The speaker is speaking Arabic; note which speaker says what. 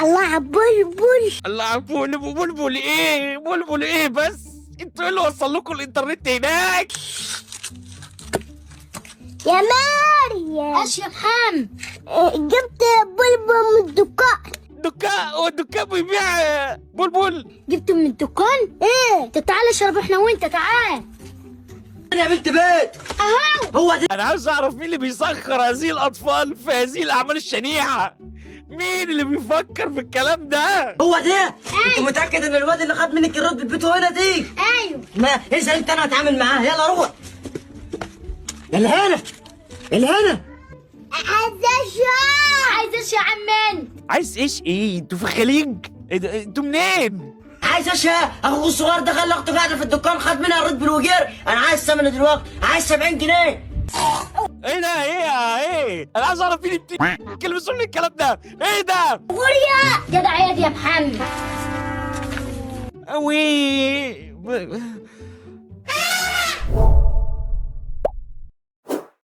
Speaker 1: الله بلبل.
Speaker 2: الله، بلبل ايه؟ بلبل ايه بس؟ انتوا ايه اللي وصل لكم الانترنت هناك؟
Speaker 1: يا مريم،
Speaker 3: ايش يا محمد؟
Speaker 1: جبت بلبل من الدكان.
Speaker 2: دكان؟ هو الدكان بيبيع بلبل؟
Speaker 3: جبته من الدكان؟
Speaker 1: ايه؟
Speaker 3: تعال اشرب احنا وانت، تعال.
Speaker 4: انا عملت بيت
Speaker 3: اهو.
Speaker 4: هو ده.
Speaker 2: انا عاوز اعرف مين اللي بيسخر هذه الاطفال في هذه الاعمال الشنيعه؟ مين اللي بيفكر في الكلام ده؟
Speaker 4: هو ده. انت متاكد ان الواد اللي خد منك الرد بيته هنا دي؟
Speaker 3: ايوه.
Speaker 4: ما اذا انت انا هتعامل معاه. يلا روح. اللي هنا اللي هنا.
Speaker 3: عايز ايش يا عمان؟
Speaker 2: عايز ايش ايه؟ انتوا في الخليج؟ انتوا منين؟
Speaker 4: عايز اشياء. اخوك الصغير ده خلى اخته قاعده في الدكان، خد منها الرد بالوجير. انا عايز ثمنه دلوقتي، عايز 70 جنيه.
Speaker 2: ايه ده؟ ايه؟ انا عايز اعرف مين اللي بيقول لي الكلام ده؟ ايه ده؟
Speaker 3: غوريا جدع يا محمد.
Speaker 2: اوي